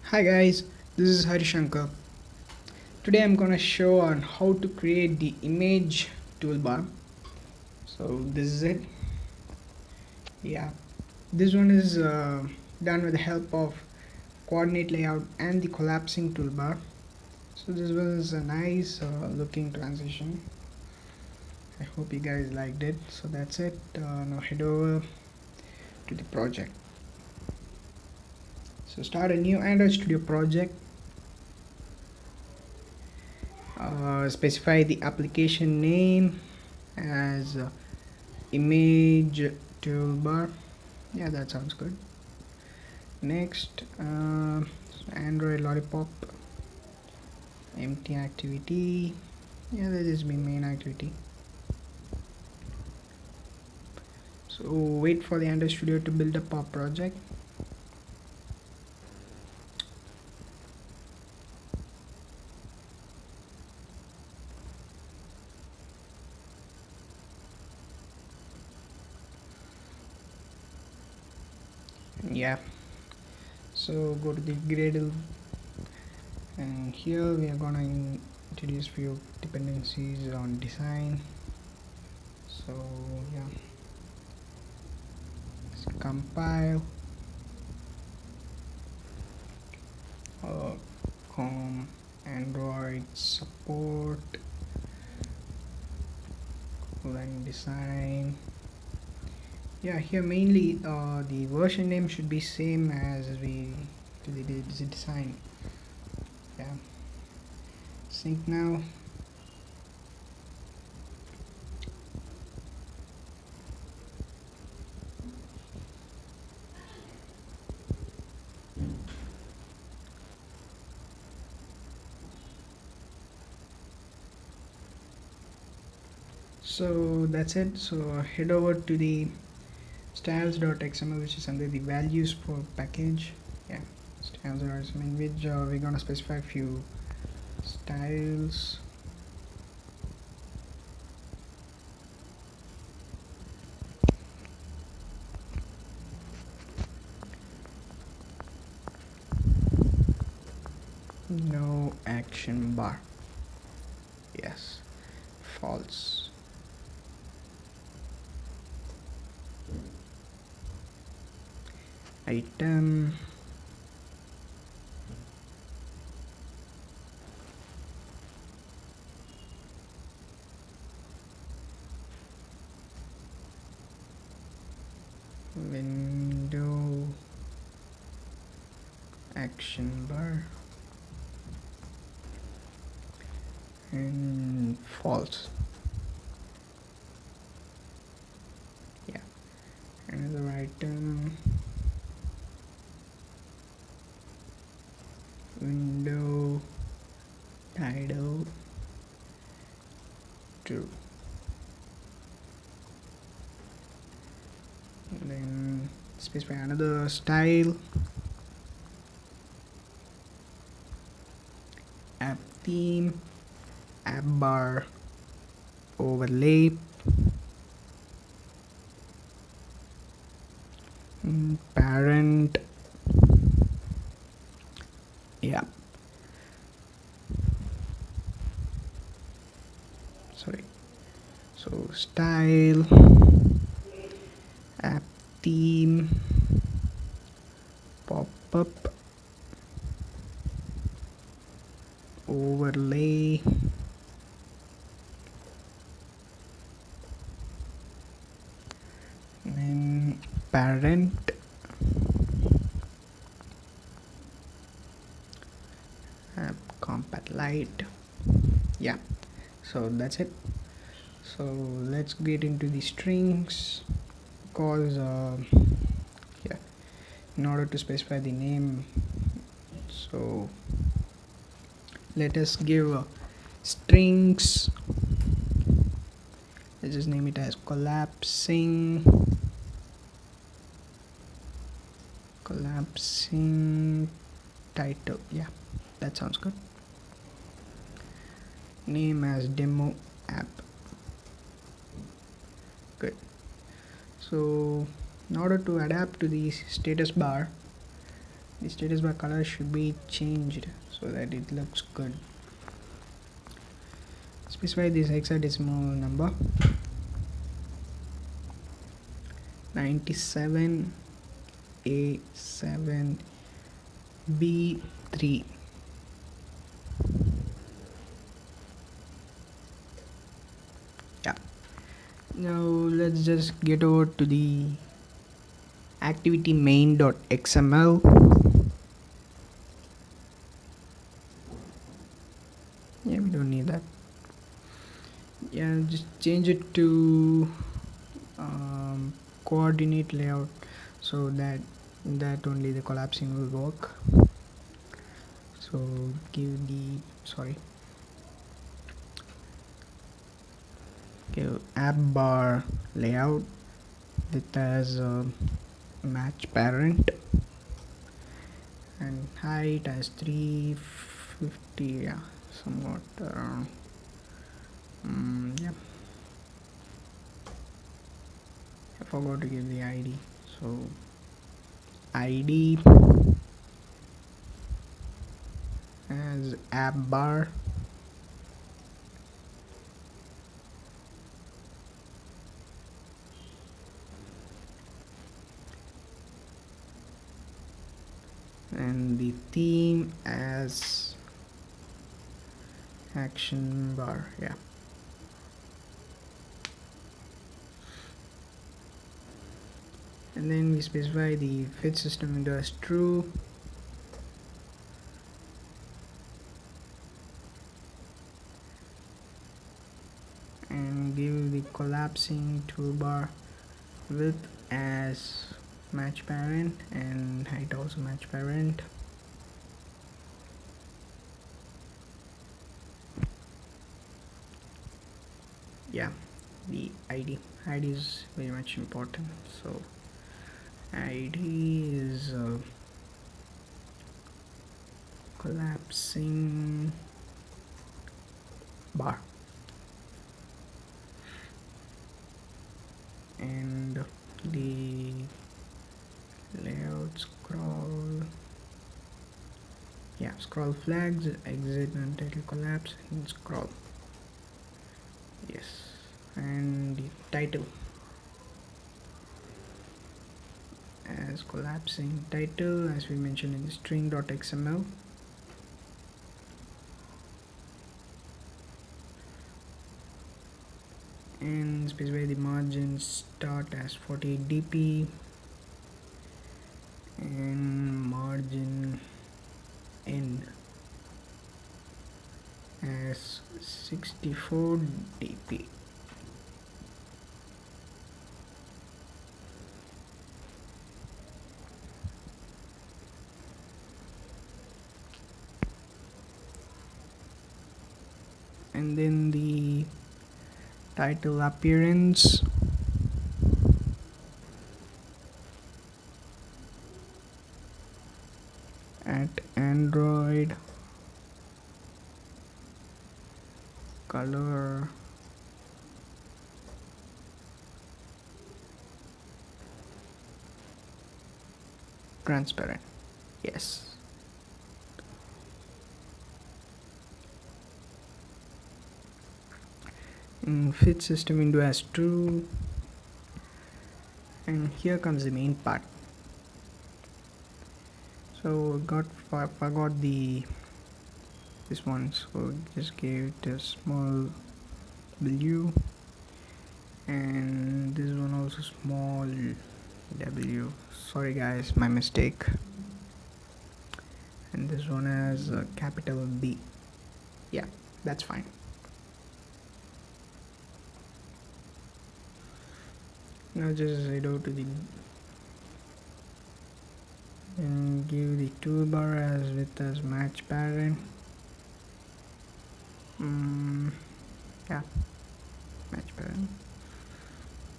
Hi guys, this is Harishankar. Today I'm gonna show on how to create the image toolbar. So this is it. Yeah, this one is done with the help of coordinate layout and the collapsing toolbar. So this was a nice looking transition. I hope you guys liked it. So that's it. Now head over to the project. So start a new Android Studio project. Specify the application name as image toolbar. Yeah, that sounds good. Next, Android lollipop empty activity. Yeah, that is my main activity. So wait for the Android Studio to build up our project. Yeah, so go to the Gradle, and here we are gonna introduce few dependencies on design. So yeah, let's compile com Android support then design. Yeah, here mainly the version name should be same as we did the design. Yeah, sync now. So that's it. So head over to the styles.xml, which is under the values for package. Yeah, styles.xml, in which we're gonna specify a few styles. No action bar. Yes, false. Item. Window action bar and false. Yeah, another item, window title true. And then specify another style, app theme, app bar overlay, parent. Yeah, sorry. So style, app theme, pop-up, overlay, then parent, app compat light. Yeah, so that's it. So let's get into the strings, because yeah, in order to specify the name, so let us give strings. Let's just name it as collapsing title. Yeah, that sounds good. Name as demo app. Good. So in order to adapt to the status bar, the status bar color should be changed so that it looks good. Specify this hexadecimal number 97A7B3. Yeah, now let's just get over to the activity main.xml. Yeah, we don't need that. Yeah, just change it to coordinate layout so that only the collapsing will work. So give the give app bar layout with as a match parent and height as 350. Yeah, somewhat around. Yeah, I forgot to give the ID. So ID as app bar and the theme as action bar. Yeah, and then we specify the fit system window as true, and give the collapsing toolbar width as match parent and height also match parent. Yeah, the ID is very much important. So ID is collapsing bar, and the layout scroll flags exit untitled collapse and scroll. Yes, and the title as collapsing title as we mentioned in the string.xml. And specify the margin start as 48 dp and margin end as 64 dp. And then the title appearance at Android color transparent. Yes, and fit system window as true, and here comes the main part. So forgot this one, so just gave it a small w, and this one also small w. Sorry guys, my mistake. And this one has a capital B. Yeah, that's fine. Now just head over to the and give the toolbar as with as match parent. Yeah, match parent.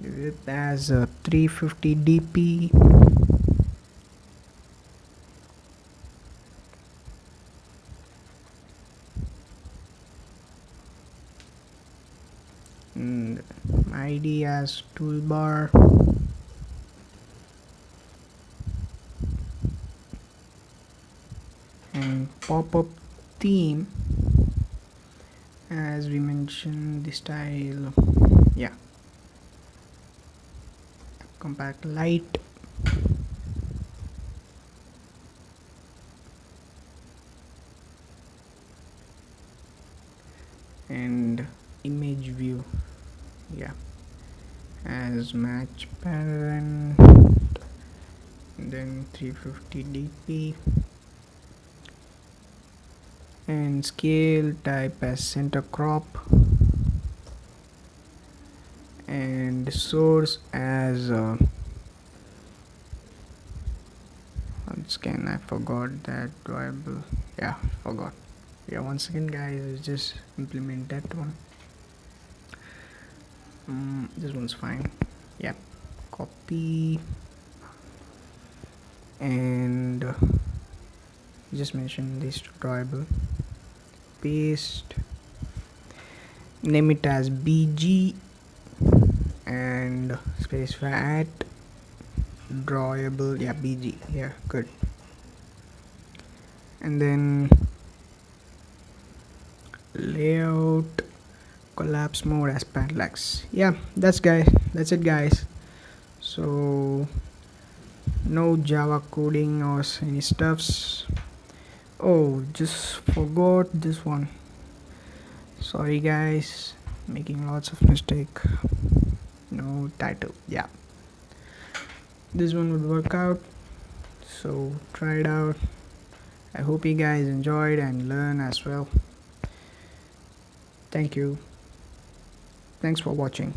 Give it as a 350 dp. And ID as toolbar. and pop-up theme, as we mentioned, the style, yeah, compact light, and image view, yeah, as match parent, and then 350 dp, and scale type as center crop, and source as once again I forgot that variable, yeah, forgot, yeah, once again guys, let's just implement that one. This one's fine, yeah, copy, and just mention this drawable, paste, name it as bg, and space at drawable, yeah, bg, yeah, good. And then layout collapse mode as parallax, yeah, that's it guys. So no java coding or any stuffs. Oh, just forgot this one, sorry guys, making lots of mistake. No title, yeah, this one would work out, so try it out. I hope you guys enjoyed and learn as well. Thank you, thanks for watching.